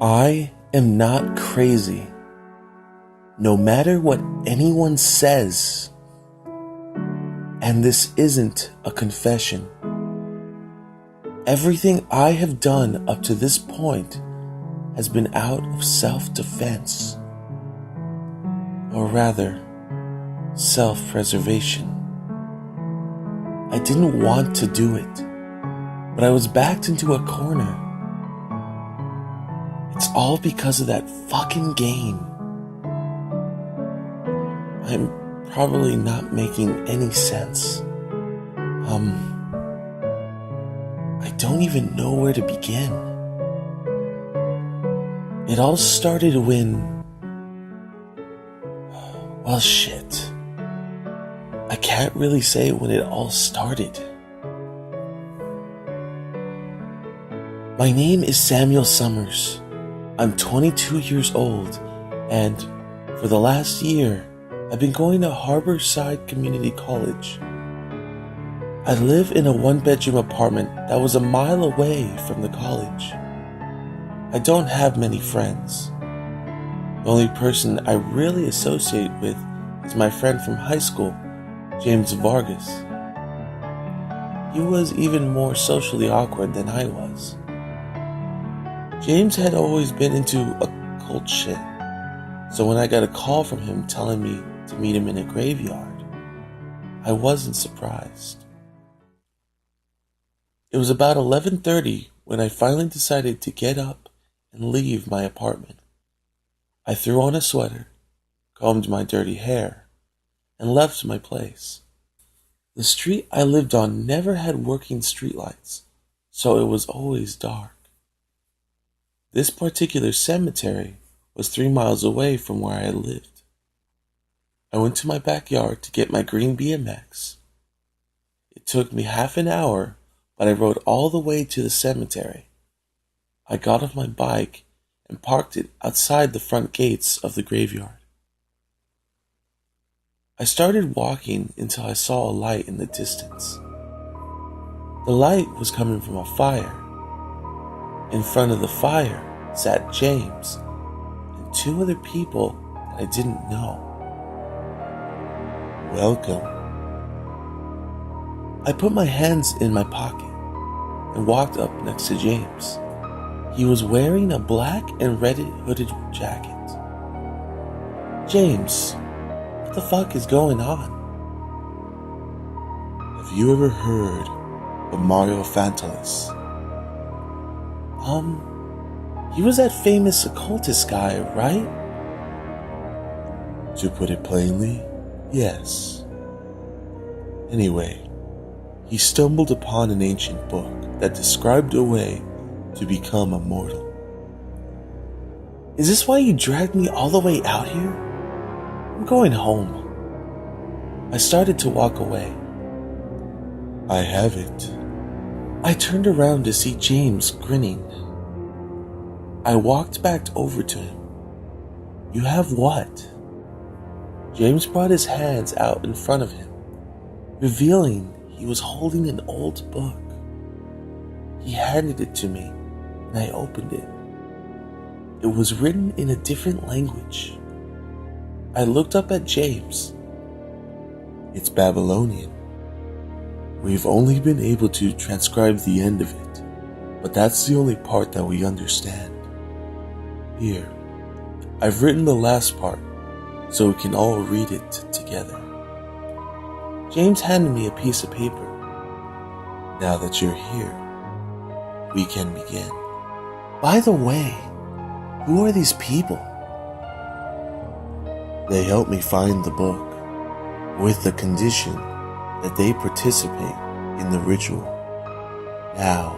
I am not crazy. No matter what anyone says. And this isn't a confession. Everything I have done up to this point has been out of self-defense. Or rather, self-preservation. I didn't want to do it, but I was backed into a corner. It's all because of that fucking game. I'm probably not making any sense. I don't even know where to begin. It all started when... well, shit. I can't really say when it all started. My name is Samuel Summers. I'm 22 years old, and for the last year, I've been going to Harborside Community College. I live in a one-bedroom apartment that was a mile away from the college. I don't have many friends. The only person I really associate with is my friend from high school, James Vargas. He was even more socially awkward than I was. James had always been into occult shit, so when I got a call from him telling me to meet him in a graveyard, I wasn't surprised. It was about 11:30 when I finally decided to get up and leave my apartment. I threw on a sweater, combed my dirty hair, and left my place. The street I lived on never had working streetlights, so it was always dark. This particular cemetery was 3 miles away from where I lived. I went to my backyard to get my green BMX. It took me half an hour, but I rode all the way to the cemetery. I got off my bike and parked it outside the front gates of the graveyard. I started walking until I saw a light in the distance. The light was coming from a fire. In front of the fire sat James and 2 other people that I didn't know. Welcome. I put my hands in my pocket and walked up next to James. He was wearing a black and red hooded jacket. James, what the fuck is going on? Have you ever heard of Mario Fantalis? He was that famous occultist guy, right? To put it plainly, yes. Anyway, he stumbled upon an ancient book that described a way to become immortal. Is this why you dragged me all the way out here? I'm going home. I started to walk away. I have it. I turned around to see James grinning. I walked back over to him. You have what? James brought his hands out in front of him, revealing he was holding an old book. He handed it to me, and I opened it. It was written in a different language. I looked up at James. It's Babylonian. We've only been able to transcribe the end of it, but that's the only part that we understand. Here, I've written the last part, so we can all read it together. James handed me a piece of paper. Now that you're here, we can begin. By the way, who are these people? They helped me find the book, with the condition that they participate in the ritual. Now,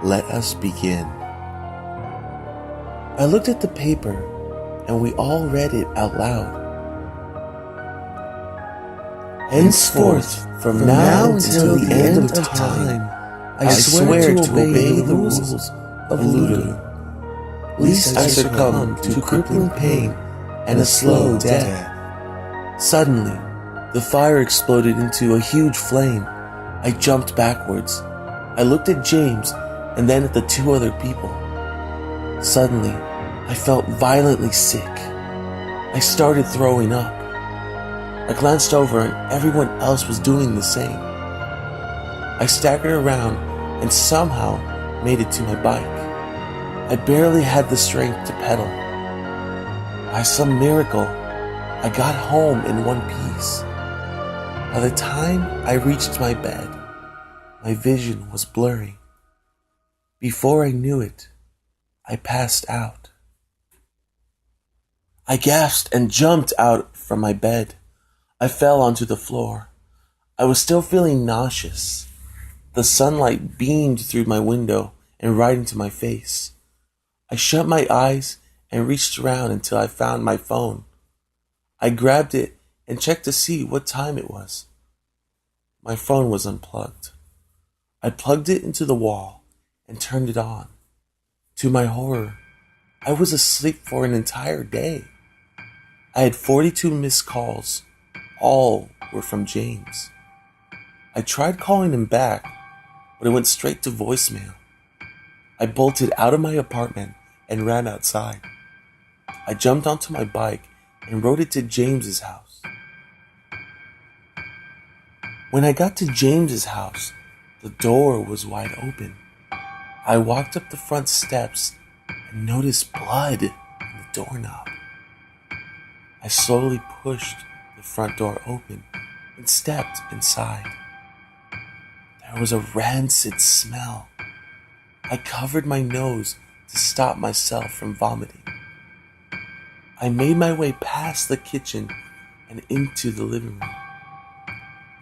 let us begin. I looked at the paper, and we all read it out loud. Henceforth, from now until the end of time, I swear to obey the rules of Ludum, lest I succumb to crippling pain and a slow death. Suddenly, the fire exploded into a huge flame. I jumped backwards. I looked at James and then at the 2 other people. Suddenly, I felt violently sick. I started throwing up. I glanced over and everyone else was doing the same. I staggered around and somehow made it to my bike. I barely had the strength to pedal. By some miracle, I got home in one piece. By the time I reached my bed, my vision was blurry. Before I knew it, I passed out. I gasped and jumped out from my bed. I fell onto the floor. I was still feeling nauseous. The sunlight beamed through my window and right into my face. I shut my eyes and reached around until I found my phone. I grabbed it and checked to see what time it was. My phone was unplugged. I plugged it into the wall and turned it on. To my horror, I was asleep for an entire day. I had 42 missed calls. All were from James. I tried calling him back, but it went straight to voicemail. I bolted out of my apartment and ran outside. I jumped onto my bike and rode it to James's house. When I got to James's house, the door was wide open. I walked up the front steps and noticed blood in the doorknob. I slowly pushed the front door open and stepped inside. There was a rancid smell. I covered my nose to stop myself from vomiting. I made my way past the kitchen and into the living room.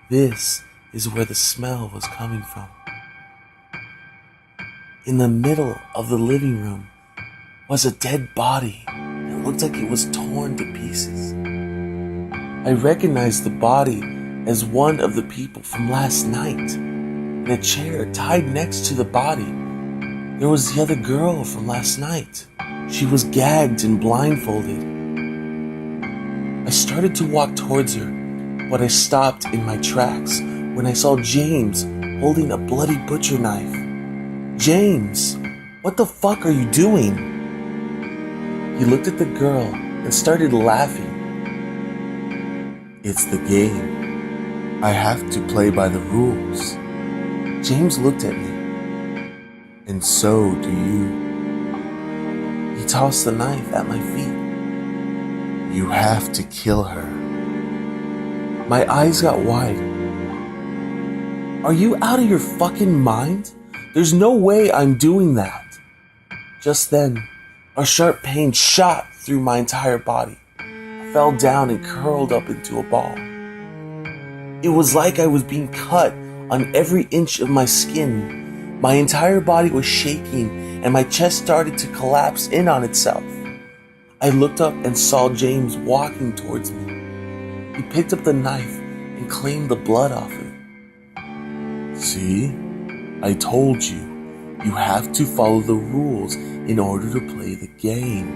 This is where the smell was coming from. In the middle of the living room was a dead body. It looked like it was torn to pieces. I recognized the body as one of the people from last night. In a chair tied next to the body, there was the other girl from last night. She was gagged and blindfolded. I started to walk towards her, but I stopped in my tracks when I saw James holding a bloody butcher knife. James, what the fuck are you doing? He looked at the girl and started laughing. It's the game. I have to play by the rules. James looked at me. And so do you. He tossed the knife at my feet. You have to kill her. My eyes got wide. Are you out of your fucking mind? There's no way I'm doing that. Just then, a sharp pain shot through my entire body. I fell down and curled up into a ball. It was like I was being cut on every inch of my skin. My entire body was shaking and my chest started to collapse in on itself. I looked up and saw James walking towards me. He picked up the knife and cleaned the blood off it. See? I told you, you have to follow the rules in order to play the game.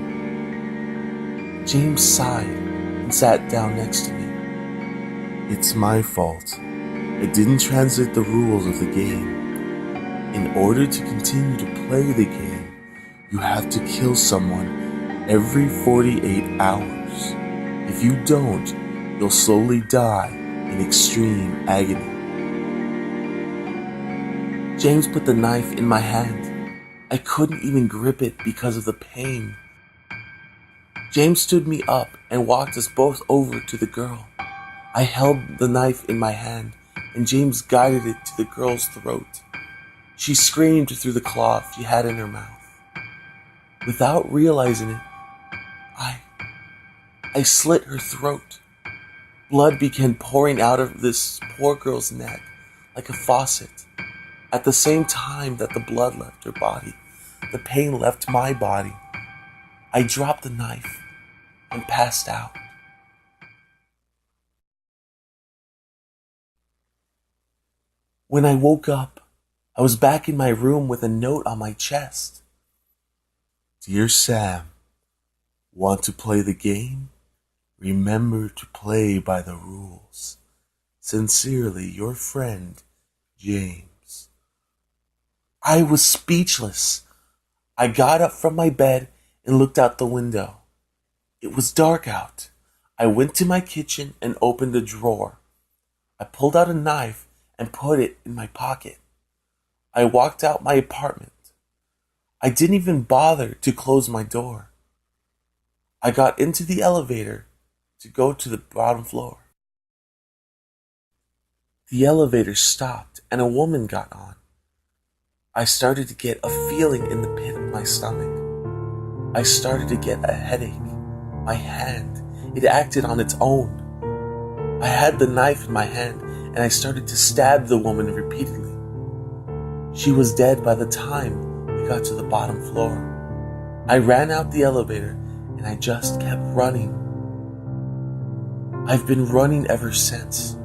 James sighed and sat down next to me. It's my fault. I didn't translate the rules of the game. In order to continue to play the game, you have to kill someone every 48 hours. If you don't, you'll slowly die in extreme agony. James put the knife in my hand. I couldn't even grip it because of the pain. James stood me up and walked us both over to the girl. I held the knife in my hand and James guided it to the girl's throat. She screamed through the cloth she had in her mouth. Without realizing it, I slit her throat. Blood began pouring out of this poor girl's neck like a faucet. At the same time that the blood left her body, the pain left my body. I dropped the knife and passed out. When I woke up, I was back in my room with a note on my chest. Dear Sam, want to play the game? Remember to play by the rules. Sincerely, your friend, James. I was speechless. I got up from my bed and looked out the window. It was dark out. I went to my kitchen and opened a drawer. I pulled out a knife and put it in my pocket. I walked out my apartment. I didn't even bother to close my door. I got into the elevator to go to the bottom floor. The elevator stopped and a woman got on. I started to get a feeling in the pit of my stomach. I started to get a headache. My hand, it acted on its own. I had the knife in my hand and I started to stab the woman repeatedly. She was dead by the time we got to the bottom floor. I ran out the elevator and I just kept running. I've been running ever since.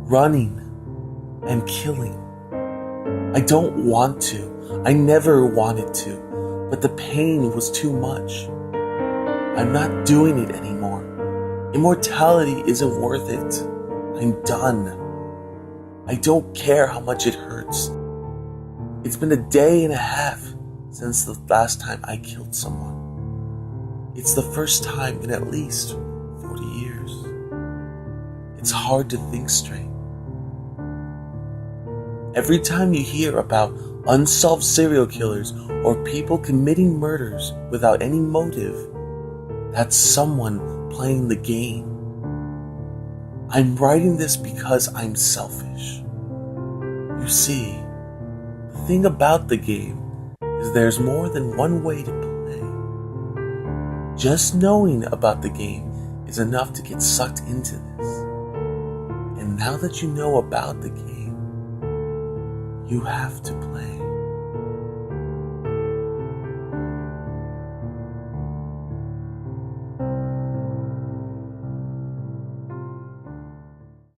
Running and killing. I don't want to. I never wanted to. But the pain was too much. I'm not doing it anymore. Immortality isn't worth it. I'm done. I don't care how much it hurts. It's been a day and a half since the last time I killed someone. It's the first time in at least 40 years. It's hard to think straight. Every time you hear about unsolved serial killers or people committing murders without any motive, that's someone playing the game. I'm writing this because I'm selfish. You see, the thing about the game is there's more than one way to play. Just knowing about the game is enough to get sucked into this. And now that you know about the game, you have to play.